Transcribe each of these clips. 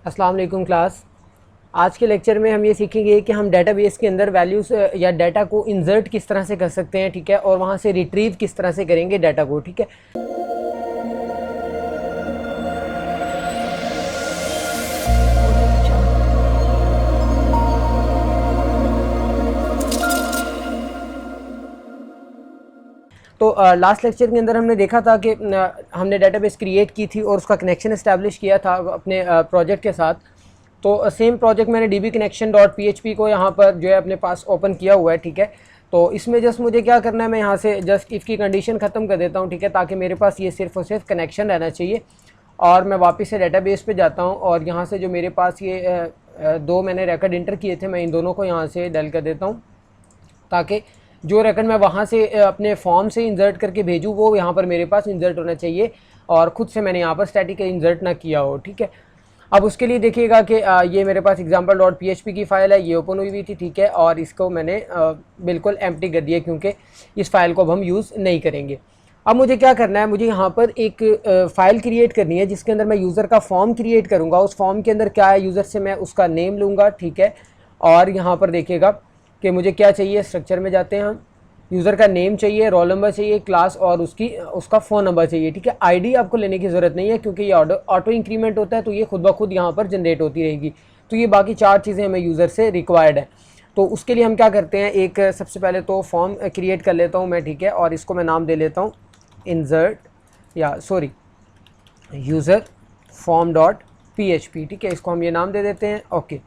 अस्सलाम वालेकुम क्लास। आज के लेक्चर में हम ये सीखेंगे कि हम डेटाबेस के अंदर वैल्यूज़ या डाटा को इंसर्ट किस तरह से कर सकते हैं, ठीक है, और वहाँ से रिट्रीव किस तरह से करेंगे डाटा को, ठीक है। तो लास्ट लेक्चर के अंदर हमने देखा था कि हमने डेटाबेस क्रिएट की थी और उसका कनेक्शन इस्टेब्लिश किया था अपने प्रोजेक्ट के साथ। तो सेम प्रोजेक्ट मैंने dbconnection.php को यहाँ पर जो है अपने पास ओपन किया हुआ है, ठीक है। तो इसमें जस्ट मुझे क्या करना है, मैं यहाँ से जस्ट इफ़ की कंडीशन ख़त्म कर देता हूँ, ठीक है, ताकि मेरे पास ये सिर्फ और सिर्फ कनेक्शन रहना चाहिए। और मैं वापस से डेटाबेस पे जाता हूँ और यहाँ से जो मेरे पास ये दो मैंने रिकॉर्ड इंटर किए थे, मैं इन दोनों को यहाँ से डल कर देता हूँ, ताकि जो रिकॉर्ड मैं वहाँ से अपने फॉर्म से इंसर्ट करके भेजूँ वो यहाँ पर मेरे पास इंसर्ट होना चाहिए और ख़ुद से मैंने यहाँ पर स्टैटिक इंसर्ट ना किया हो, ठीक है। अब उसके लिए देखिएगा कि ये मेरे पास example.php की फ़ाइल है, ये ओपन हुई थी, ठीक है, और इसको मैंने बिल्कुल एम्प्टी कर दिया क्योंकि इस फाइल को अब हम यूज़ नहीं करेंगे। अब मुझे क्या करना है, मुझे यहाँ पर एक फ़ाइल क्रिएट करनी है जिसके अंदर मैं यूज़र का फॉर्म क्रिएट करूँगा। उस फॉर्म के अंदर क्या है, यूज़र से मैं उसका नेम लूँगा, ठीक है, और यहाँ पर देखिएगा कि मुझे क्या चाहिए, स्ट्रक्चर में जाते हैं हम, यूज़र का नेम चाहिए, रोल नंबर चाहिए, क्लास और उसका फ़ोन नंबर चाहिए, ठीक है। आईडी आपको लेने की ज़रूरत नहीं है क्योंकि ये ऑटो इंक्रीमेंट होता है, तो ये खुद ब खुद यहाँ पर जनरेट होती रहेगी। तो ये बाकी चार चीज़ें हमें यूज़र से रिक्वायर्ड है। तो उसके लिए हम क्या करते हैं, एक सबसे पहले तो फॉर्म क्रिएट कर लेता हूँ मैं, ठीक है, और इसको मैं नाम दे लेता हूँ यूज़र फॉर्म डॉट PHP, ठीक है, इसको हम ये नाम दे देते हैं। ओके,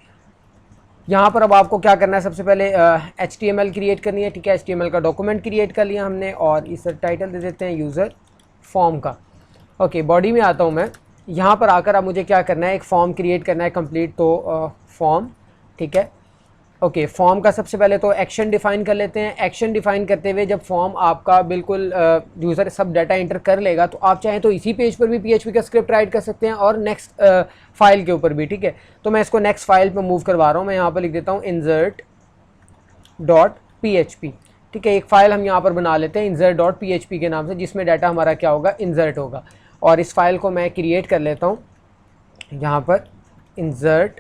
यहाँ पर अब आपको क्या करना है, सबसे पहले HTML क्रिएट करनी है, ठीक है। HTML का डॉक्यूमेंट क्रिएट कर लिया हमने और इस टाइटल दे देते हैं यूज़र फॉर्म का। ओके, बॉडी में आता हूँ मैं, यहाँ पर आकर अब मुझे क्या करना है, एक फॉर्म क्रिएट करना है कंप्लीट, तो फॉर्म, ठीक है। ओके, फॉर्म का सबसे पहले तो एक्शन डिफ़ाइन कर लेते हैं। एक्शन डिफ़ाइन करते हुए जब फॉर्म आपका बिल्कुल यूज़र सब डाटा इंटर कर लेगा तो आप चाहें तो इसी पेज पर भी PHP का स्क्रिप्ट राइट कर सकते हैं और नेक्स्ट फाइल के ऊपर भी, ठीक है। तो मैं इसको नेक्स्ट फाइल पे मूव करवा रहा हूँ, मैं यहाँ पर लिख देता हूँ insert.php, ठीक है। एक फ़ाइल हम यहाँ पर बना लेते हैं insert.php के नाम से, जिसमें डाटा हमारा क्या होगा, इंसर्ट होगा। और इस फाइल को मैं क्रिएट कर लेता हूँ यहाँ पर insert.php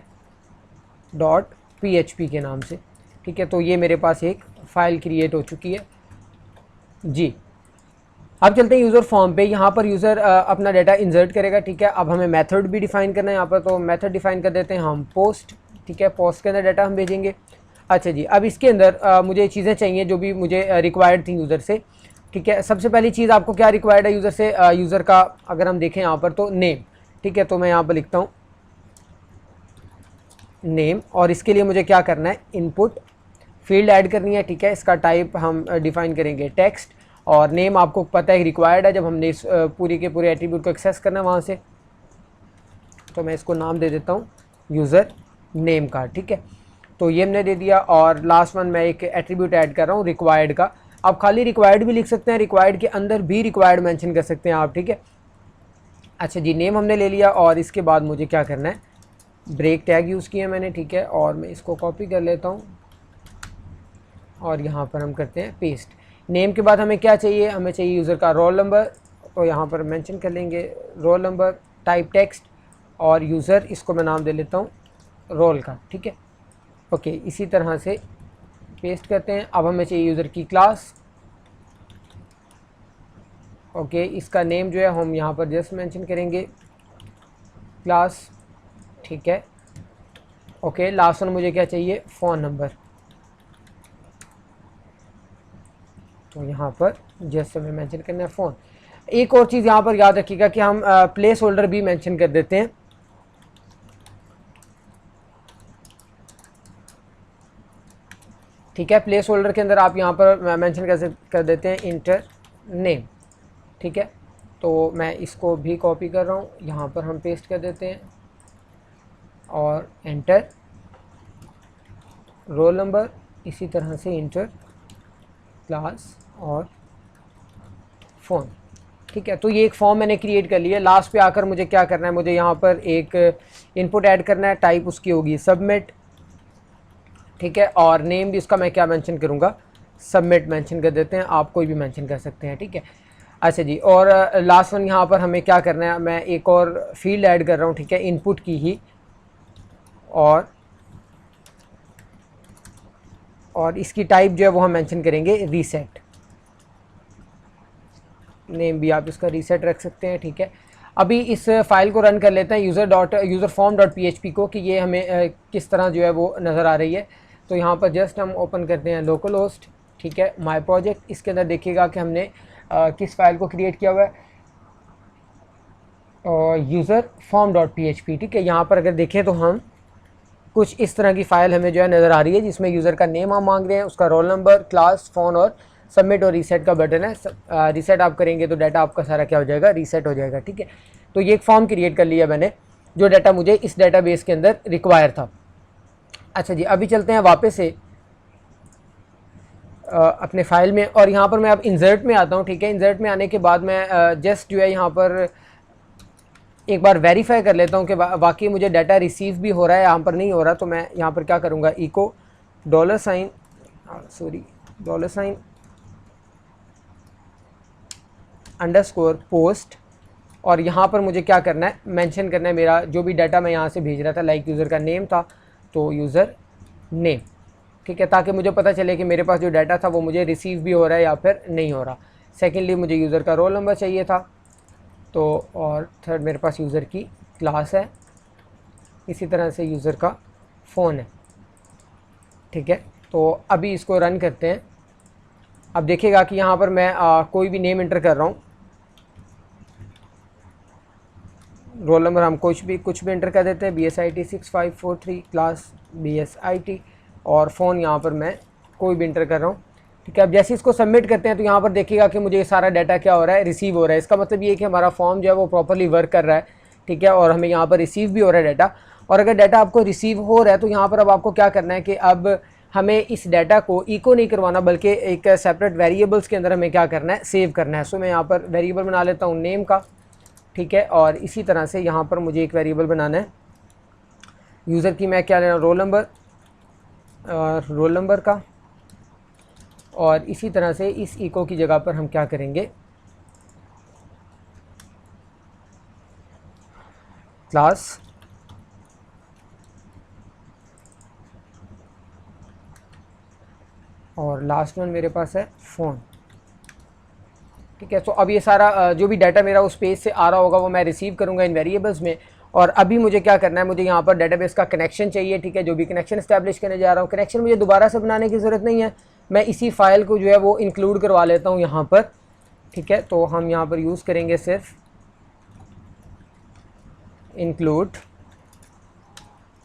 के नाम से, ठीक है। तो ये मेरे पास एक फ़ाइल क्रिएट हो चुकी है जी। अब चलते हैं यूज़र फॉर्म पे। यहाँ पर यूज़र अपना डाटा इंसर्ट करेगा, ठीक है। अब हमें मेथड भी डिफ़ाइन करना है यहाँ पर, तो मेथड डिफ़ाइन कर देते हैं हम पोस्ट, ठीक है। पोस्ट के अंदर डाटा हम भेजेंगे। अच्छा जी, अब इसके अंदर मुझे चीज़ें चाहिए जो भी मुझे रिक्वायर्ड थी यूज़र से, ठीक है। सबसे पहली चीज़ आपको क्या रिक्वायर्ड है यूज़र से, यूज़र का अगर हम देखें यहाँ पर तो नेम, ठीक है। तो मैं यहाँ पर लिखता हूँ नेम और इसके लिए मुझे क्या करना है, इनपुट फील्ड ऐड करनी है, ठीक है। इसका टाइप हम डिफ़ाइन करेंगे टेक्स्ट, और नेम आपको पता है रिक्वायर्ड है जब हमने इस पूरी के पूरे एट्रीब्यूट को एक्सेस करना है वहाँ से। तो मैं इसको नाम दे देता हूँ यूज़र नेम का, ठीक है। तो ये हमने दे दिया और लास्ट वन मैं एक एट्रीब्यूट ऐड कर रहा हूँ रिक्वायर्ड का। आप खाली रिक्वायर्ड भी लिख सकते हैं, रिक्वायर्ड के अंदर भी रिक्वायर्ड मेंशन कर सकते हैं आप, ठीक है। अच्छा जी, नेम हमने ले लिया और इसके बाद मुझे क्या करना है, ब्रेक टैग यूज़ किया मैंने, ठीक है, और मैं इसको कॉपी कर लेता हूँ और यहाँ पर हम करते हैं पेस्ट। नेम के बाद हमें क्या चाहिए, हमें चाहिए यूज़र का रोल नंबर, तो यहाँ पर मेंशन कर लेंगे रोल नंबर, टाइप टेक्स्ट और यूज़र, इसको मैं नाम दे लेता हूँ रोल का, ठीक है। ओके, इसी तरह से पेस्ट करते हैं। अब हमें चाहिए यूज़र की क्लास। ओके, इसका नेम जो है हम यहाँ पर जस्ट मेंशन करेंगे क्लास, ठीक है। ओके, लास्ट वन मुझे क्या चाहिए, फ़ोन नंबर, तो यहाँ पर जैसे हमें मेंशन करना है फ़ोन। एक और चीज़ यहाँ पर याद रखिएगा कि हम प्लेस होल्डर भी मेंशन कर देते हैं, ठीक है। प्लेस होल्डर के अंदर आप यहाँ पर मेंशन कर देते हैं इंटर नेम, ठीक है। तो मैं इसको भी कॉपी कर रहा हूँ, यहाँ पर हम पेस्ट कर देते हैं और एंटर रोल नंबर, इसी तरह से इंटर क्लास और फ़ोन, ठीक है। तो ये एक फॉर्म मैंने क्रिएट कर लिया। लास्ट पे आकर मुझे क्या करना है, मुझे यहाँ पर एक इनपुट ऐड करना है, टाइप उसकी होगी सबमिट, ठीक है, और नेम भी उसका मैं क्या मेंशन करूँगा, सबमिट मेंशन कर देते हैं, आप कोई भी मेंशन कर सकते हैं, ठीक है। अच्छा जी, और लास्ट वन यहाँ पर हमें क्या करना है, मैं एक और फील्ड ऐड कर रहा हूँ, ठीक है, इनपुट की ही, और इसकी टाइप जो है वो हम मेंशन करेंगे रीसेट। नेम भी आप इसका रीसेट रख सकते हैं, ठीक है। अभी इस फाइल को रन कर लेते हैं यूज़र फॉर्म डॉट PHP को, कि ये हमें किस तरह जो है वो नज़र आ रही है। तो यहाँ पर जस्ट हम ओपन करते हैं लोकल होस्ट, ठीक है, माई प्रोजेक्ट। इसके अंदर देखिएगा कि हमने किस फाइल को क्रिएट किया हुआ है, यूज़र फॉर्म डॉट PHP, ठीक है। यहाँ पर अगर देखें तो हम कुछ इस तरह की फ़ाइल हमें जो है नज़र आ रही है, जिसमें यूज़र का नेम हम मांग रहे हैं, उसका रोल नंबर, क्लास, फ़ोन और सबमिट और रीसेट का बटन है। रीसेट आप करेंगे तो डाटा आपका सारा क्या हो जाएगा, रीसेट हो जाएगा, ठीक है। तो ये एक फॉर्म क्रिएट कर लिया मैंने, जो डाटा मुझे इस डाटाबेस के अंदर रिक्वायर था। अच्छा जी, अभी चलते हैं वापस से अपने फाइल में, और यहाँ पर मैं अब इंसर्ट में आता हूँ, ठीक है। इंसर्ट में आने के बाद मैं जस्ट जो है यहाँ पर एक बार वेरीफाई कर लेता हूँ कि वाकई मुझे डाटा रिसीव भी हो रहा है, यहाँ पर नहीं हो रहा। तो मैं यहाँ पर क्या करूँगा, इको $$ अंडरस्कोर पोस्ट, और यहाँ पर मुझे क्या करना है, मेंशन करना है मेरा जो भी डाटा मैं यहाँ से भेज रहा था। लाइक यूज़र का नेम था तो यूज़र नेम, ठीक है, ताकि मुझे पता चले कि मेरे पास जो डाटा था वो मुझे रिसीव भी हो रहा है या फिर नहीं हो रहा। सेकेंडली मुझे यूज़र का रोल नंबर चाहिए था, तो और थर्ड मेरे पास यूज़र की क्लास है, इसी तरह से यूज़र का फ़ोन है, ठीक है। तो अभी इसको रन करते हैं। अब देखिएगा कि यहाँ पर मैं कोई भी नेम इंटर कर रहा हूँ, रोल नंबर हम कुछ भी इंटर कर देते हैं, BSIT 6543, क्लास BSIT, और फ़ोन यहाँ पर मैं कोई भी इंटर कर रहा हूँ, ठीक है। अब जैसे इसको सबमिट करते हैं तो यहाँ पर देखिएगा कि मुझे ये सारा डाटा क्या हो रहा है, रिसीव हो रहा है। इसका मतलब ये है कि हमारा फॉर्म जो है वो प्रॉपर्ली वर्क कर रहा है, ठीक है, और हमें यहाँ पर रिसीव भी हो रहा है डाटा। और अगर डाटा आपको रिसीव हो रहा है तो यहाँ पर अब आपको क्या करना है कि अब हमें इस डाटा को इको नहीं करवाना, बल्कि एक सेपरेट वेरिएबल्स के अंदर हमें क्या करना है, सेव करना है। सो मैं यहाँ पर वेरिएबल बना लेता हूँ नेम का, ठीक है, और इसी तरह से यहाँ पर मुझे एक वेरिएबल बनाना है यूज़र की, मैं क्या लेना, रोल नंबर का, और इसी तरह से इस इको की जगह पर हम क्या करेंगे, क्लास, और लास्ट वन मेरे पास है फ़ोन, ठीक है। तो अब ये सारा जो भी डाटा मेरा उस पेज से आ रहा होगा वो मैं रिसीव करूँगा इन वेरिएबल्स में। और अभी मुझे क्या करना है, मुझे यहाँ पर डाटाबेस का कनेक्शन चाहिए, ठीक है, जो भी कनेक्शन इस्टेब्लिश करने जा रहा हूँ। कनेक्शन मुझे दोबारा से बनाने की ज़रूरत नहीं है, मैं इसी फाइल को जो है वो इंक्लूड करवा लेता हूँ यहाँ पर, ठीक है। तो हम यहाँ पर यूज़ करेंगे सिर्फ इंक्लूड,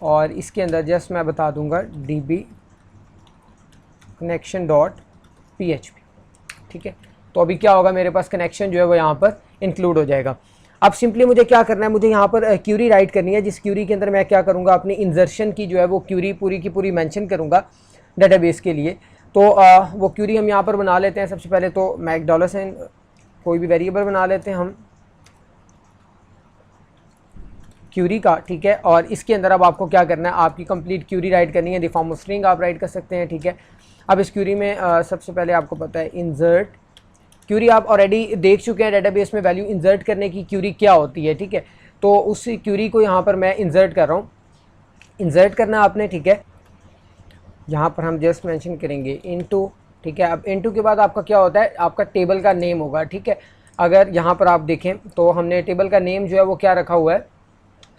और इसके अंदर जस्ट मैं बता दूँगा db connection.php, ठीक है। तो अभी क्या होगा, मेरे पास कनेक्शन जो है वो यहाँ पर इंक्लूड हो जाएगा। अब सिंपली मुझे क्या करना है, मुझे यहाँ पर क्यूरी राइट करनी है, जिस क्यूरी के अंदर मैं क्या करूँगा, अपनी इंसर्शन की जो है वो क्यूरी पूरी की पूरी मेंशन करूँगा डाटाबेस के लिए। तो वो क्यूरी हम यहाँ पर बना लेते हैं। सबसे पहले तो मैं एक $, कोई भी वेरिएबल बना लेते हैं हम क्यूरी का, ठीक है। और इसके अंदर अब आपको क्या करना है, आपकी कंप्लीट क्यूरी राइट करनी है, द फॉर्म ऑफ स्ट्रिंग आप राइट कर सकते हैं, ठीक है। अब इस क्यूरी में सबसे पहले आपको पता है इंसर्ट क्यूरी, आप ऑलरेडी देख चुके हैं डेटाबेस में वैल्यू इंसर्ट करने की क्यूरी क्या होती है, ठीक है। तो उस क्यूरी को यहाँ पर मैं इंसर्ट कर रहा हूँ, इंसर्ट करना आपने, ठीक है। यहाँ पर हम जस्ट मेंशन करेंगे इनटू, ठीक है। अब इनटू के बाद आपका क्या होता है, आपका टेबल का नेम होगा, ठीक है। अगर यहाँ पर आप देखें तो हमने टेबल का नेम जो है वो क्या रखा हुआ है,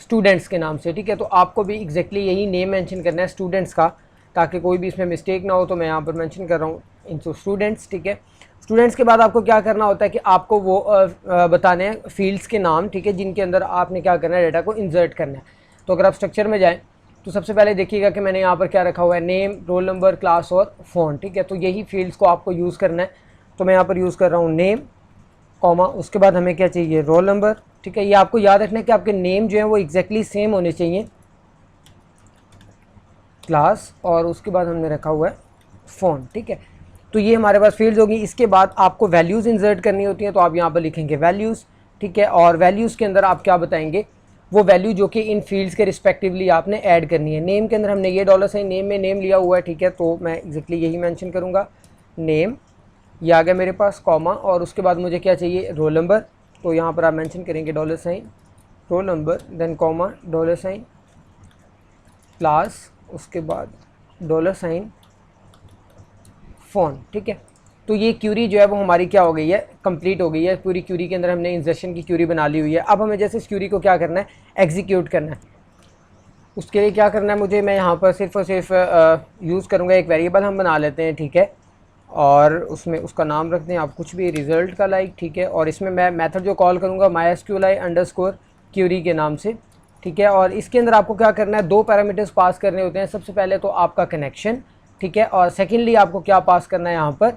स्टूडेंट्स के नाम से, ठीक है। तो आपको भी एग्जैक्टली यही नेम मेंशन करना है स्टूडेंट्स का, ताकि कोई भी इसमें मिस्टेक ना हो। तो मैं यहाँ पर मेंशन कर रहा हूँ इनटू स्टूडेंट्स, ठीक है। स्टूडेंट्स के बाद आपको क्या करना होता है कि आपको वो बताने हैं फील्ड्स के नाम, ठीक है, जिनके अंदर आपने क्या करना है, डाटा को इंसर्ट करना है। तो अगर आप स्ट्रक्चर में जाएँ तो सबसे पहले देखिएगा कि मैंने यहाँ पर क्या रखा हुआ है, नेम, रोल नंबर, क्लास और फ़ोन, ठीक है। तो यही फील्ड्स को आपको यूज़ करना है। तो मैं यहाँ पर यूज़ कर रहा हूँ नेम, कॉमा, उसके बाद हमें क्या चाहिए, रोल नंबर, ठीक है। ये आपको याद रखना है कि आपके नेम जो है वो एग्जैक्टली सेम होने चाहिए, क्लास, और उसके बाद हमने रखा हुआ है फ़ोन, ठीक है। तो ये हमारे पास फील्ड्स होगी। इसके बाद आपको वैल्यूज़ इंसर्ट करनी होती हैं, तो आप यहाँ पर लिखेंगे वैल्यूज़, ठीक है। और वैल्यूज़ के अंदर आप क्या बताएंगे, वो वैल्यू जो कि इन फील्ड्स के रिस्पेक्टिवली आपने ऐड करनी है। नेम के अंदर हमने ये $, नेम में नेम लिया हुआ है, ठीक है। तो मैं एग्जैक्टली यही मेंशन करूँगा, नेम, ये आ गया मेरे पास, कॉमा, और उसके बाद मुझे क्या चाहिए, रोल नंबर। तो यहाँ पर आप मेंशन करेंगे $, roll number, then comma, $, class, उसके बाद $, फ़ोन, ठीक है। तो ये क्यूरी जो है वो हमारी क्या हो गई है, कंप्लीट हो गई है। पूरी क्यूरी के अंदर हमने इंजर्शन की क्यूरी बना ली हुई है। अब हमें जैसे इस क्यूरी को क्या करना है, एग्जीक्यूट करना है। उसके लिए क्या करना है मुझे, मैं यहाँ पर सिर्फ और सिर्फ यूज़ करूँगा, एक वेरिएबल हम बना लेते हैं, ठीक है। और उसमें उसका नाम रखते हैं आप कुछ भी, रिज़ल्ट का लाइक, ठीक है। और इसमें मैं मेथड जो कॉल करूँगा mysqli_query के नाम से, ठीक है। और इसके अंदर आपको क्या करना है, 2 पैरामीटर्स पास करने होते हैं। सबसे पहले तो आपका कनेक्शन, ठीक है। और सेकेंडली आपको क्या पास करना है, यहाँ पर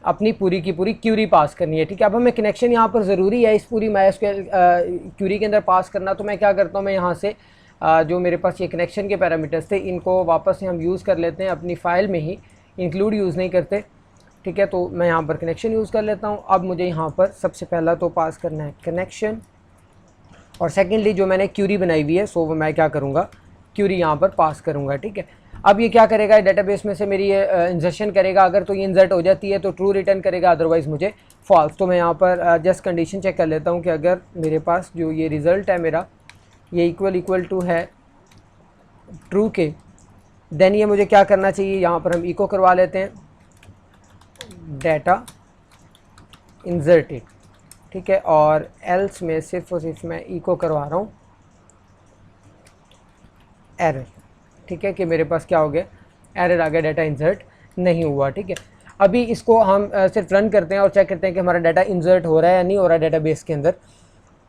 अपनी पूरी की पूरी क्यूरी पास करनी है, ठीक है। अब हमें कनेक्शन यहाँ पर ज़रूरी है इस पूरी MySQL क्यूरी के अंदर पास करना। तो मैं क्या करता हूँ, मैं यहाँ से जो मेरे पास ये कनेक्शन के पैरामीटर्स थे, इनको वापस से हम यूज़ कर लेते हैं अपनी फ़ाइल में ही, इंक्लूड यूज़ नहीं करते, ठीक है। तो मैं यहाँ पर कनेक्शन यूज़ कर लेता हूँ। अब मुझे यहाँ पर सबसे पहला तो पास करना है कनेक्शन, और सेकेंडली जो मैंने क्यूरी बनाई हुई है, सो मैं क्या करूँगा, क्यूरी यहाँ पर पास करूँगा, ठीक है। अब ये क्या करेगा, डेटाबेस में से मेरी ये इंजर्शन करेगा। अगर तो ये इंसर्ट हो जाती है तो ट्रू रिटर्न करेगा, अदरवाइज़ मुझे फॉल्स। तो मैं यहाँ पर जस्ट कंडीशन चेक कर लेता हूँ कि अगर मेरे पास जो ये रिज़ल्ट है मेरा, ये इक्वल टू है ट्रू के, देन ये मुझे क्या करना चाहिए, यहाँ पर हम इको करवा लेते हैं डाटा इंसर्टेड, ठीक है। और एल्स में सिर्फ और सिर्फ मैं इको करवा रहा हूँ एरर, ठीक है, कि मेरे पास क्या हो गया, एरर आ गया, डाटा इंसर्ट नहीं हुआ, ठीक है। अभी इसको हम सिर्फ रन करते हैं और चेक करते हैं कि हमारा डाटा इंसर्ट हो रहा है या नहीं हो रहा है डाटाबेस के अंदर।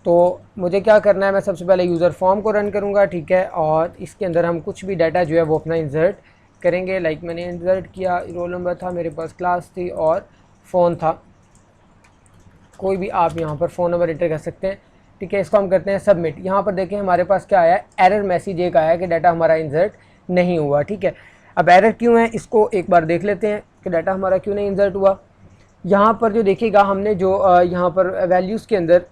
तो मुझे क्या करना है, मैं सबसे पहले यूज़र फॉर्म को रन करूँगा, ठीक है। और इसके अंदर हम कुछ भी डाटा जो है वो अपना इंसर्ट करेंगे। लाइक मैंने इंसर्ट किया, रोल नंबर था मेरे पास, क्लास थी और फ़ोन था। कोई भी आप यहाँ पर फ़ोन नंबर एंटर कर सकते हैं, ठीक है। इसको हम करते हैं सबमिट। यहाँ पर देखें हमारे पास क्या आया है, एरर मैसेज एक आया है कि डाटा हमारा इंसर्ट नहीं हुआ, ठीक है। अब एरर क्यों है, इसको एक बार देख लेते हैं कि डाटा हमारा क्यों नहीं इंसर्ट हुआ। यहाँ पर जो देखिएगा, हमने जो यहाँ पर वैल्यूज़ के अंदर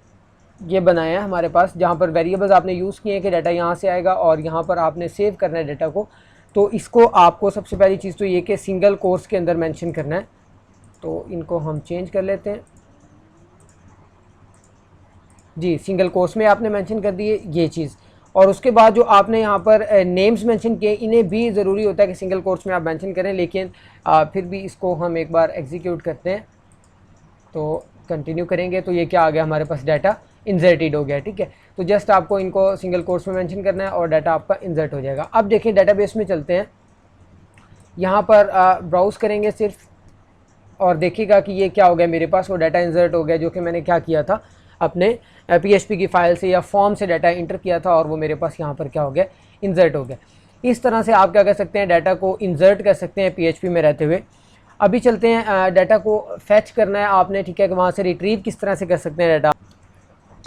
ये बनाया है हमारे पास, जहाँ पर वेरिएबल्स आपने यूज़ किए हैं कि डाटा यहाँ से आएगा और यहाँ पर आपने सेव करना है डाटा को। तो इसको आपको सबसे पहली चीज़ तो ये कि सिंगल कोर्स के अंदर मेंशन करना है। तो इनको हम चेंज कर लेते हैं जी, सिंगल कोर्स में आपने मेंशन कर दिए ये चीज़। और उसके बाद जो आपने यहाँ पर नेम्स मेंशन किए, इन्हें भी ज़रूरी होता है कि सिंगल कोर्स में आप मेंशन करें, लेकिन फिर भी इसको हम एक बार एग्जीक्यूट करते हैं। तो कंटिन्यू करेंगे तो ये क्या आ गया, हमारे पास डाटा इंसर्टेड हो गया, ठीक है। तो जस्ट आपको इनको सिंगल कोर्स में मेंशन करना है और डाटा आपका इंसर्ट हो जाएगा। अब देखिए डाटाबेस में चलते हैं, यहाँ पर ब्राउज़ करेंगे सिर्फ, और देखिएगा कि ये क्या हो गया, मेरे पास वो डाटा इंसर्ट हो गया जो कि मैंने क्या किया था, अपने PHP की फ़ाइल से या फॉर्म से डाटा इंटर किया था, और वो मेरे पास यहाँ पर क्या हो गया, इंसर्ट हो गया। इस तरह से आप क्या कर सकते हैं, डाटा को इंसर्ट कर सकते हैं PHP में रहते हुए। अभी चलते हैं, डाटा को फैच करना है आपने, ठीक है, कि वहाँ से रिट्रीव किस तरह से कर सकते हैं डाटा।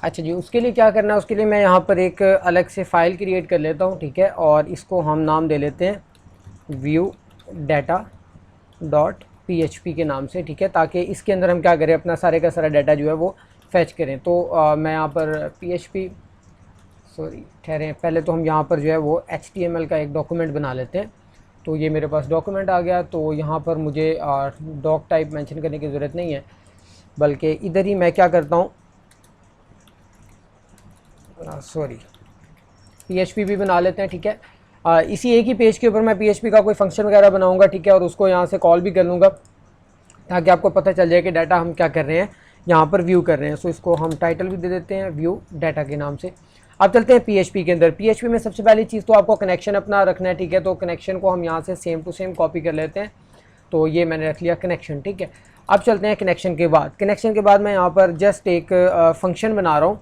अच्छा जी, उसके लिए क्या करना है, उसके लिए मैं यहाँ पर एक अलग से फ़ाइल क्रिएट कर लेता हूँ, ठीक है। और इसको हम नाम दे लेते हैं viewdata.php के नाम से, ठीक है, ताकि इसके अंदर हम क्या करें, अपना सारे का सारा डाटा जो है वो फैच करें। तो मैं यहाँ पर ठहरें, पहले तो हम यहाँ पर जो है वो HTML का एक डॉक्यूमेंट बना लेते हैं। तो ये मेरे पास डॉक्यूमेंट आ गया। तो यहाँ पर मुझे डॉक टाइप मेंशन करने की ज़रूरत नहीं है, बल्कि इधर ही मैं क्या करता हूँ, PHP भी बना लेते हैं, ठीक है। इसी एक ही पेज के ऊपर मैं PHP का कोई फंक्शन वगैरह बनाऊँगा, ठीक है, और उसको यहाँ से कॉल भी कर लूँगा ताकि आपको पता चल जाए कि डाटा हम क्या कर रहे हैं, यहाँ पर व्यू कर रहे हैं। सो इसको हम टाइटल भी दे देते हैं व्यू डाटा के नाम से। अब चलते हैं PHP के अंदर। PHP में सबसे पहली चीज़ तो आपको कनेक्शन अपना रखना है, ठीक है। तो कनेक्शन को हम यहाँ से सेम टू सेम कॉपी कर लेते हैं। तो ये मैंने रख लिया कनेक्शन, ठीक है। अब चलते हैं कनेक्शन के बाद मैं यहाँ पर जस्ट एक फंक्शन बना रहा हूँ,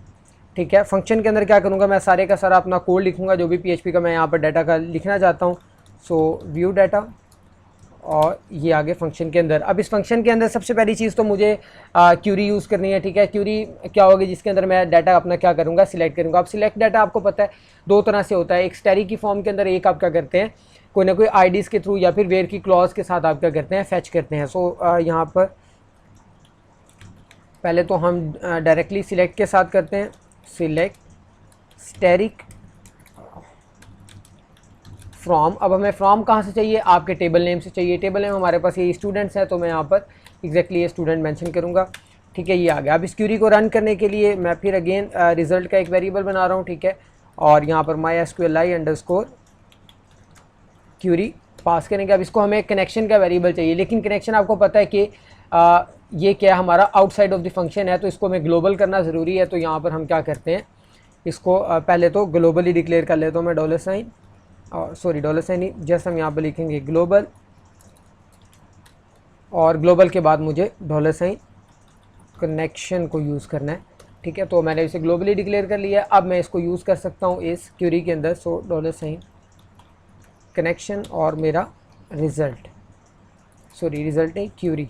ठीक है। फंक्शन के अंदर क्या करूँगा, मैं सारे का सारा अपना कोड लिखूँगा जो भी PHP का मैं यहाँ पर डाटा का लिखना चाहता हूँ। सो व्यू डाटा, और ये आगे फंक्शन के अंदर। अब इस फंक्शन के अंदर सबसे पहली चीज़ तो मुझे क्यूरी यूज़ करनी है, ठीक है। क्यूरी क्या होगी, जिसके अंदर मैं डाटा अपना क्या करूँगा, सिलेक्ट करूँगा। अब सिलेक्ट डाटा आपको पता है 2 तरह से होता है, एक स्टैटिक की फॉर्म के अंदर, एक आप क्या करते हैं, कोई ना कोई IDs के थ्रू या फिर वेयर की क्लॉज के साथ आप क्या करते हैं, फैच करते हैं। सो यहाँ पर पहले तो हम डायरेक्टली सिलेक्ट के साथ करते हैं, सिलेक्ट स्टैटिक फ्रॉम। अब हमें फ्रॉम कहाँ से चाहिए, आपके टेबल नेम से चाहिए। टेबल नेम हमारे पास ये स्टूडेंट्स हैं, तो मैं यहाँ पर एग्जैक्टली ये स्टूडेंट मेंशन करूँगा, ठीक है। ये आ गया। अब इस क्यूरी को रन करने के लिए मैं फिर अगेन रिज़ल्ट का एक वेरिएबल बना रहा हूँ, ठीक है। और यहाँ पर mysqli_query क्यूरी पास करेंगे। अब इसको हमें कनेक्शन का वेरिएबल चाहिए, लेकिन कनेक्शन आपको पता है कि ये क्या हमारा आउटसाइड ऑफ द फंक्शन है, तो इसको हमें ग्लोबल करना ज़रूरी है। तो यहाँ पर हम क्या करते हैं, इसको पहले तो ग्लोबली डिक्लेयर कर लेता हूँ मैं, dollar sign, sorry dollar sign नहीं, जस्ट हम यहाँ पर लिखेंगे ग्लोबल, और ग्लोबल के बाद मुझे डॉलर साइन कनेक्शन को यूज़ करना है, ठीक है। तो मैंने इसे ग्लोबली डिक्लेयर कर लिया है। अब मैं इसको यूज़ कर सकता हूँ इस क्यूरी के अंदर। सो डॉलर साइन कनेक्शन और मेरा रिज़ल्ट, सॉरी रिज़ल्ट नहीं क्यूरी,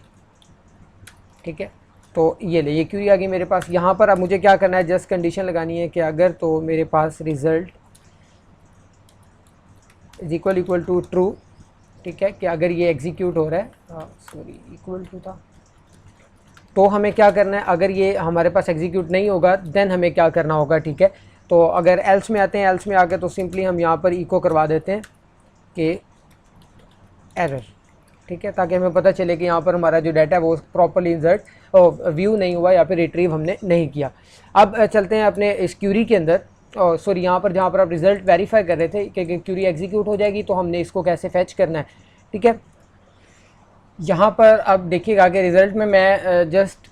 ठीक है। तो ये ले, ये क्यूरी आ गई मेरे पास। यहाँ पर अब मुझे क्या करना है, जस्ट कंडीशन लगानी है कि अगर तो मेरे पास result is equal to true, ठीक है, कि अगर ये एग्जीक्यूट हो रहा है, सॉरी इक्वल टू था, तो हमें क्या करना है, अगर ये हमारे पास एग्जीक्यूट नहीं होगा देन हमें क्या करना होगा, ठीक है। तो अगर एल्स में आते हैं, एल्स में आके तो सिंपली हम यहाँ पर इको करवा देते हैं कि एरर, ठीक है, ताकि हमें पता चले कि यहाँ पर हमारा जो डाटा है वो प्रॉपर्ली इंसर्ट व्यू नहीं हुआ या फिर रिट्रीव हमने नहीं किया। अब चलते हैं अपने इस क्यूरी के अंदर, सॉरी यहाँ पर जहाँ पर आप रिज़ल्ट वेरीफाई कर रहे थे कि क्यूरी एग्जीक्यूट हो जाएगी, तो हमने इसको कैसे फैच करना है, ठीक है। यहाँ पर अब देखिएगा कि रिज़ल्ट में मैं जस्ट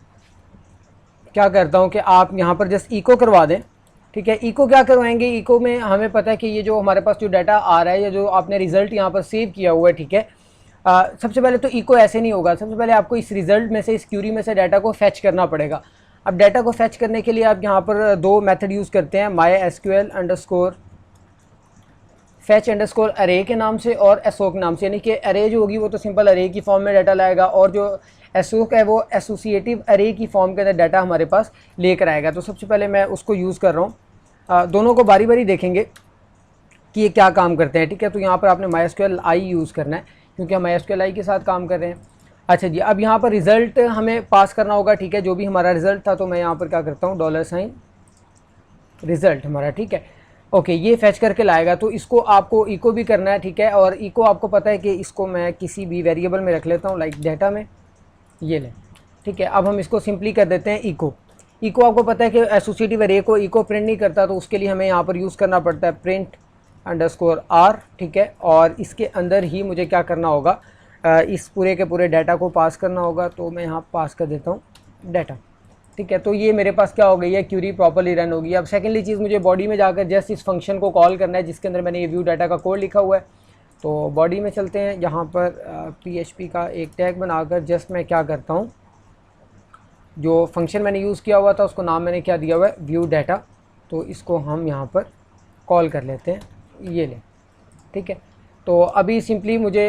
क्या करता हूँ कि आप यहाँ पर जस्ट इको करवा दें, ठीक है। इको क्या करवाएंगे, इको में हमें पता है कि ये जो हमारे पास जो डाटा आ रहा है या जो आपने रिज़ल्ट यहाँ पर सेव किया हुआ है, ठीक है। सबसे पहले तो इको ऐसे नहीं होगा, सबसे पहले आपको इस रिज़ल्ट में से, इस क्यूरी में से डाटा को फैच करना पड़ेगा। अब डाटा को फैच करने के लिए आप यहाँ पर दो मेथड यूज़ करते हैं, MySQL अंडरस्कोर फैच अंडरस्कोर अरे के नाम से और एसओ के नाम से, यानी कि अरे जो होगी वो तो सिंपल अरे की फॉर्म में डाटा लाएगा, और जो एसओ है वो एसोसिएटिव अरे की फॉर्म के अंदर डाटा हमारे पास लेकर आएगा। तो सबसे पहले मैं उसको यूज़ कर रहा हूँ। दोनों को बारी बारी देखेंगे कि ये क्या काम करते हैं, ठीक है। तो यहाँ पर आपने MySQL आई यूज़ करना है, क्योंकि हम MySQL आई के साथ काम कर रहे हैं। अच्छा जी, अब यहाँ पर रिज़ल्ट हमें पास करना होगा, ठीक है, जो भी हमारा रिज़ल्ट था। तो मैं यहाँ पर क्या करता हूँ, डॉलर साइन रिज़ल्ट हमारा, ठीक है, ओके, ये फैच करके लाएगा। तो इसको आपको इको भी करना है, ठीक है, और इको आपको पता है कि इसको मैं किसी भी वेरिएबल में रख लेता हूँ, लाइक डाटा में, ये ले, ठीक है। अब हम इसको सिंपली कर देते हैं इको। इको आपको पता है कि एसोसिएटिव अरे को इको प्रिंट नहीं करता, तो उसके लिए हमें यहाँ पर यूज़ करना पड़ता है प्रिंट अंडरस्कोर आर, ठीक है, और इसके अंदर ही मुझे क्या करना होगा, इस पूरे के पूरे डाटा को पास करना होगा। तो मैं यहाँ पास कर देता हूँ डाटा, ठीक है। तो ये मेरे पास क्या हो गई है, क्यूरी प्रॉपर्ली रन होगी। अब सेकेंडली चीज़, मुझे बॉडी में जाकर जस्ट इस फंक्शन को कॉल करना है जिसके अंदर मैंने ये व्यू डाटा का कोड लिखा हुआ है। तो बॉडी में चलते हैं, यहाँ पर PHP का एक टैग बनाकर जस्ट मैं क्या करता हूँ, जो फंक्शन मैंने यूज़ किया हुआ था उसको नाम मैंने क्या दिया हुआ है, व्यू डाटा। तो इसको हम यहाँ पर कॉल कर लेते हैं, ये ले, ठीक है। तो अभी सिंपली मुझे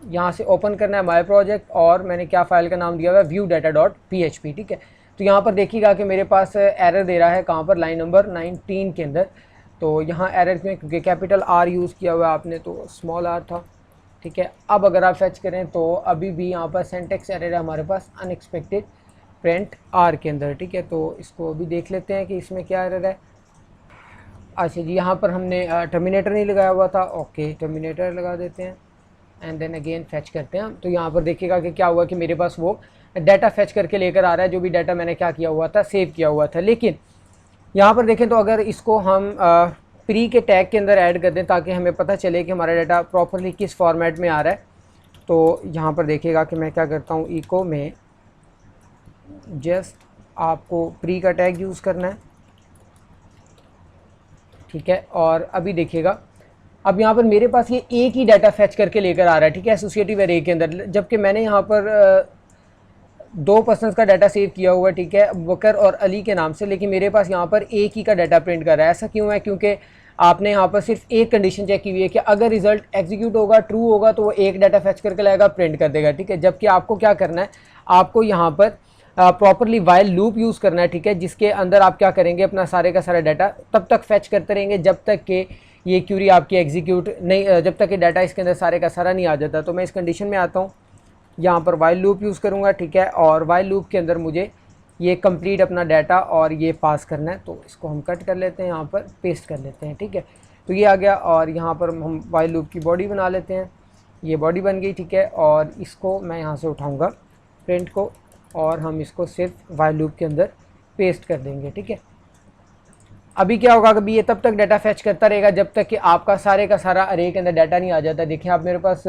यहाँ से ओपन करना है माई प्रोजेक्ट, और मैंने क्या फ़ाइल का नाम दिया हुआ है, व्यू डाटा डॉट PHP, ठीक है। तो यहाँ पर देखिएगा कि मेरे पास एरर दे रहा है, कहाँ पर, लाइन नंबर 19 के अंदर। तो यहाँ एरर में क्योंकि कैपिटल आर यूज़ किया हुआ है आपने, तो स्मॉल आर था, ठीक है। अब अगर आप फैच करें तो अभी भी यहाँ पर सिंटैक्स एरर है हमारे पास, अनएक्सपेक्टेड प्रिंट आर के अंदर, ठीक है। तो इसको अभी देख लेते हैं कि इसमें क्या एरर है। अच्छा जी, यहाँ पर हमने टर्मिनेटर नहीं लगाया हुआ था, ओके, टर्मिनेटर लगा देते हैं एंड देन अगेन फैच करते हैं। तो यहाँ पर देखिएगा कि क्या हुआ कि मेरे पास वो डाटा फैच करके लेकर आ रहा है, जो भी डाटा मैंने क्या किया हुआ था, सेव किया हुआ था। लेकिन यहाँ पर देखें तो अगर इसको हम प्री के टैग के अंदर ऐड कर दें ताकि हमें पता चले कि हमारा डाटा प्रॉपरली किस फॉर्मेट में आ रहा है, तो यहाँ पर देखिएगा कि मैं क्या करता हूँ, इको में जस्ट आपको प्री का टैग यूज़ करना है, ठीक है। और अभी देखिएगा, अब यहाँ पर मेरे पास ये एक ही डाटा फैच करके लेकर आ रहा है, ठीक है, एसोसिएटिव अरे के अंदर, जबकि मैंने यहाँ पर दो पर्सन्स का डाटा सेव किया हुआ है, ठीक है, बकर और अली के नाम से, लेकिन मेरे पास यहाँ पर एक ही का डाटा प्रिंट कर रहा है। ऐसा क्यों है, क्योंकि आपने यहाँ पर सिर्फ एक कंडीशन चेक की हुई है कि अगर रिजल्ट एग्जीक्यूट होगा, ट्रू होगा, तो वो एक डाटा फैच करके लाएगा, प्रिंट कर देगा, ठीक है। जबकि आपको क्या करना है, आपको यहाँ पर प्रॉपरली वाइल लूप यूज़ करना है, ठीक है, जिसके अंदर आप क्या करेंगे, अपना सारे का सारा डाटा तब तक फैच करते रहेंगे जब तक कि ये क्यूरी आपकी एग्जीक्यूट नहीं, जब तक कि डाटा इसके अंदर सारे का सारा नहीं आ जाता। तो मैं इस कंडीशन में आता हूँ, यहाँ पर वाइल लूप यूज़ करूँगा, ठीक है, और वाइल लूप के अंदर मुझे ये कंप्लीट अपना डाटा और ये पास करना है। तो इसको हम कट कर लेते हैं, यहाँ पर पेस्ट कर लेते हैं, ठीक है। तो ये आ गया, और यहाँ पर हम वाइल लूप की बॉडी बना लेते हैं, ये बॉडी बन गई, ठीक है। और इसको मैं यहाँ से उठाऊँगा प्रिंट को, और हम इसको सिर्फ वाइल लूप के अंदर पेस्ट कर देंगे, ठीक है। अभी क्या होगा, कभी ये तब तक डाटा फैच करता रहेगा जब तक कि आपका सारे का सारा अरे के अंदर डाटा नहीं आ जाता। देखिए आप मेरे पास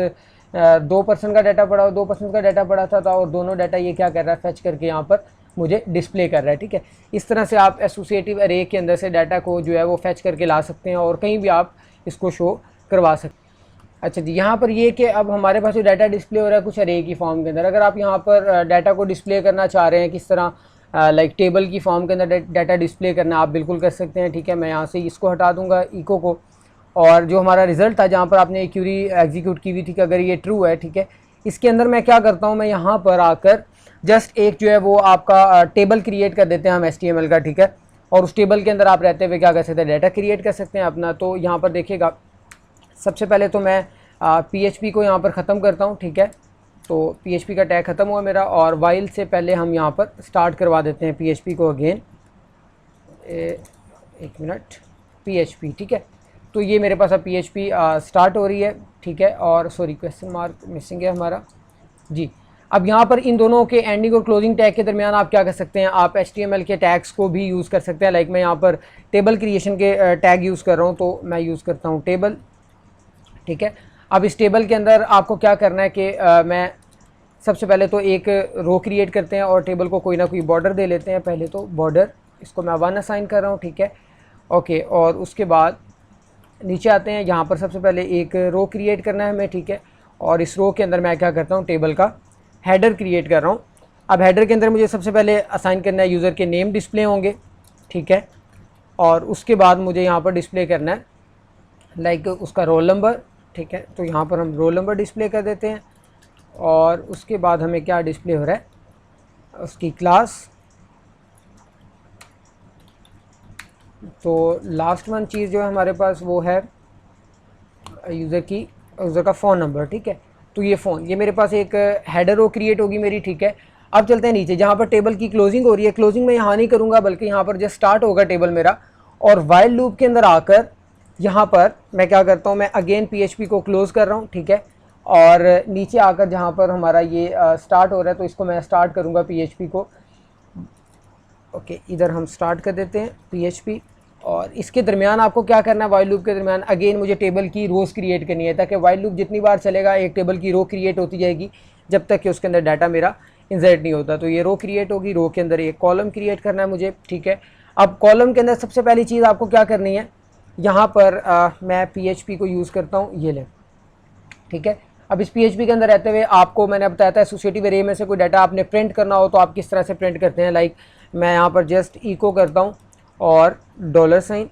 2% का डाटा पड़ा, 2% का डाटा पड़ा था और दोनों डाटा ये क्या कर रहा है, फैच करके यहाँ पर मुझे डिस्प्ले कर रहा है। ठीक है, इस तरह से आप एसोसिएटिव अरे के अंदर से डाटा को जो है वो फैच करके ला सकते हैं और कहीं भी आप इसको शो करवा सकते हैं। अच्छा जी, यहाँ पर ये कि अब हमारे पास जो डाटा डिस्प्ले हो रहा है कुछ अरे की फॉर्म के अंदर, अगर आप यहाँ पर डाटा को डिस्प्ले करना चाह रहे हैं किस तरह, लाइक टेबल की फॉर्म के अंदर डाटा डिस्प्ले करना, आप बिल्कुल कर सकते हैं। ठीक है, मैं यहाँ से इसको हटा दूंगा इको को, और जो हमारा रिज़ल्ट था जहाँ पर आपने क्यूरी एग्जीक्यूट की हुई थी कि अगर ये ट्रू है, ठीक है, इसके अंदर मैं क्या करता हूँ, मैं यहाँ पर आकर जस्ट एक जो है वो आपका टेबल क्रिएट कर देते हैं हम HTML का। ठीक है, और उस टेबल के अंदर आप रहते हुए क्या कर सकते हैं, डाटा क्रिएट कर सकते हैं अपना। तो यहाँ पर देखिएगा, सबसे पहले तो मैं PHP को यहाँ पर ख़त्म करता हूँ। ठीक है, तो PHP का टैग ख़त्म हुआ मेरा, और वाइल से पहले हम यहाँ पर स्टार्ट करवा देते हैं PHP को अगेन, एक मिनट, PHP। ठीक है, तो ये मेरे पास अब PHP स्टार्ट हो रही है। ठीक है, और सॉरी क्वेश्चन मार्क मिसिंग है हमारा जी। अब यहाँ पर इन दोनों के एंडिंग और क्लोजिंग टैग के दरमियान आप क्या कर सकते हैं, आप HTML के टैग्स को भी यूज़ कर सकते हैं। लाइक मैं यहाँ पर टेबल क्रिएशन के टैग यूज़ कर रहा हूँ, तो मैं यूज़ करता हूँ टेबल। ठीक है, अब इस टेबल के अंदर आपको क्या करना है कि मैं सबसे पहले तो एक रो क्रिएट करते हैं और टेबल को कोई ना कोई बॉर्डर दे लेते हैं। पहले तो बॉर्डर, इसको मैं 1 असाइन कर रहा हूँ। ठीक है, ओके, और उसके बाद नीचे आते हैं, यहाँ पर सबसे पहले एक रो क्रिएट करना है हमें। ठीक है, और इस रो के अंदर मैं क्या करता हूँ, टेबल का हेडर क्रिएट कर रहा हूँ। अब हेडर के अंदर मुझे सबसे पहले असाइन करना है यूज़र के नेम डिस्प्ले होंगे। ठीक है, और उसके बाद मुझे यहाँ पर डिस्प्ले करना है लाइक उसका रोल नंबर। ठीक है, तो यहाँ पर हम रोल नंबर डिस्प्ले कर देते हैं, और उसके बाद हमें क्या डिस्प्ले हो रहा है, उसकी क्लास। तो लास्ट वन चीज़ जो है हमारे पास वो है यूज़र का फ़ोन नंबर। ठीक है, तो ये फ़ोन, ये मेरे पास एक हेडर रो क्रिएट होगी मेरी। ठीक है, अब चलते हैं नीचे जहाँ पर टेबल की क्लोजिंग हो रही है। क्लोजिंग मैं यहाँ नहीं करूँगा, बल्कि यहाँ पर जस्ट स्टार्ट होगा टेबल मेरा, और वाइल लूप के अंदर आकर यहाँ पर मैं क्या करता हूँ, मैं अगेन PHP को क्लोज़ कर रहा हूँ। ठीक है, और नीचे आकर जहाँ पर हमारा ये स्टार्ट हो रहा है, तो इसको मैं स्टार्ट करूँगा PHP को। ओके, इधर हम स्टार्ट कर देते हैं PHP, और इसके दरमियान आपको क्या करना है, वाइल लूप के दरमियान अगेन मुझे टेबल की रोज़ क्रिएट करनी है, ताकि वाइल लूप जितनी बार चलेगा एक टेबल की रो क्रिएट होती जाएगी जब तक कि उसके अंदर डाटा मेरा इंसर्ट नहीं होता। तो ये रो क्रिएट होगी, रो के अंदर एक कॉलम क्रिएट करना है मुझे। ठीक है, अब कॉलम के अंदर सबसे पहली चीज़ आपको क्या करनी है, यहाँ पर मैं PHP को यूज़ करता हूँ, ये ले। ठीक है, अब इस PHP के अंदर रहते हुए आपको मैंने बताया था एसोसिएटिव अरे में से कोई डाटा आपने प्रिंट करना हो तो आप किस तरह से प्रिंट करते हैं। लाइक मैं यहाँ पर जस्ट इको करता हूँ और $,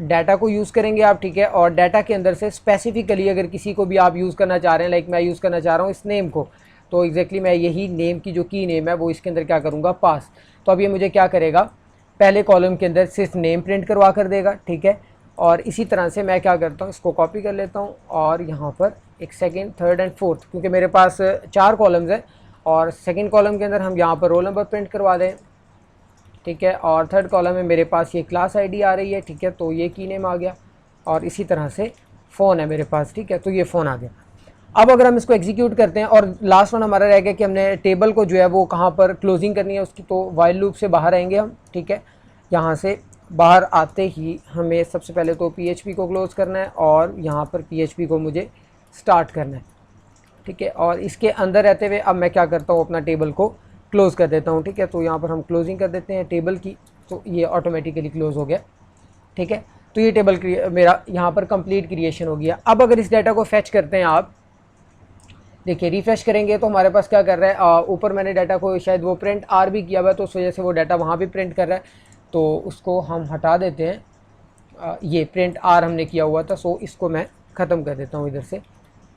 डाटा को यूज़ करेंगे आप। ठीक है, और डाटा के अंदर से स्पेसिफिकली अगर किसी को भी आप यूज़ करना चाह रहे हैं, लाइक मैं यूज़ करना चाह रहा हूँ इस नेम को, तो एग्जैक्टली मैं यही नेम की जो की नेम है वो इसके अंदर क्या करूँगा, पास। तो अब ये मुझे क्या करेगा, पहले कॉलम के अंदर सिर्फ नेम प्रिंट करवा कर देगा। ठीक है, और इसी तरह से मैं क्या करता हूँ, इसको कॉपी कर लेता हूँ और यहाँ पर एक सेकंड, थर्ड एंड फोर्थ, क्योंकि मेरे पास 4 कॉलम्स हैं, और सेकंड कॉलम के अंदर हम यहाँ पर रोल नंबर प्रिंट करवा दें। ठीक है, और थर्ड कॉलम में मेरे पास ये क्लास आईडी आ रही है। ठीक है, तो ये की नेम आ गया, और इसी तरह से फ़ोन है मेरे पास। ठीक है, तो ये फ़ोन आ गया। अब अगर हम इसको एग्जीक्यूट करते हैं, और लास्ट वन हमारा रह गया कि हमने टेबल को जो है वो कहाँ पर क्लोजिंग करनी है उसकी, तो वाइल लूप से बाहर आएंगे हम। ठीक है, यहाँ से बाहर आते ही हमें सबसे पहले तो PHP को क्लोज़ करना है, और यहाँ पर PHP को मुझे स्टार्ट करना है। ठीक है, और इसके अंदर रहते हुए अब मैं क्या करता हूँ, अपना टेबल को क्लोज़ कर देता हूँ। ठीक है, तो यहाँ पर हम क्लोजिंग कर देते हैं टेबल की, तो ये ऑटोमेटिकली क्लोज़ हो गया। ठीक है, तो ये टेबल मेरा यहाँ पर कंप्लीट क्रिएशन हो गया। अब अगर इस डाटा को फैच करते हैं आप, देखिए रिफ़्रेश करेंगे तो हमारे पास क्या कर रहा है, ऊपर मैंने डाटा को शायद वो प्रिंट आर भी किया हुआ है, तो उस वजह से वो डाटा वहाँ भी प्रिंट कर रहा है, तो उसको हम हटा देते हैं। ये प्रिंट आर हमने किया हुआ था, सो इसको मैं ख़त्म कर देता हूँ इधर से।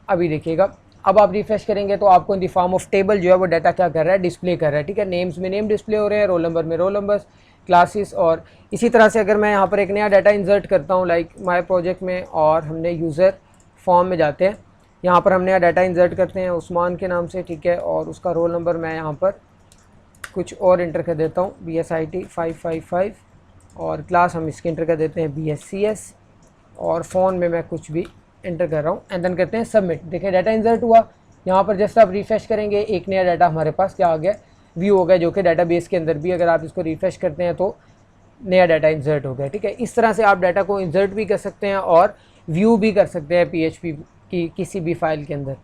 अभी देखिएगा, अब आप रिफ़्रेश करेंगे तो आपको in the form of table जो है वो डाटा क्या कर रहा है, डिस्प्ले कर रहा है। ठीक है, नेम्स में नेम डिस्प्ले हो रहे हैं, रोल नंबर में रोल नंबर्स, क्लासेस, और इसी तरह से अगर मैं यहाँ पर एक नया डाटा इंसर्ट करता हूँ लाइक माय प्रोजेक्ट में, और हमने यूज़र फॉर्म में जाते हैं, यहाँ पर हम नया डाटा इंसर्ट करते हैं उस्मान के नाम से। ठीक है, और उसका रोल नंबर मैं यहाँ पर कुछ और इंटर कर देता हूँ, BSIT 555, और क्लास हम इसके इंटर कर देते हैं BSCS, और फ़ोन में मैं कुछ भी इंटर कर रहा हूँ, एंड देन करते हैं सबमिट। देखिए डाटा इंसर्ट हुआ, यहाँ पर जस्ट आप रिफ़्रेश करेंगे एक नया डाटा हमारे पास क्या आ गया, व्यू हो गया, जो कि डाटाबेस के अंदर भी अगर आप इसको रिफ़्रेश करते हैं तो नया डाटा इंसर्ट हो गया। ठीक है, इस तरह से आप डाटा को इंसर्ट भी कर सकते हैं और व्यू भी कर सकते हैं PHP की किसी भी फाइल के अंदर।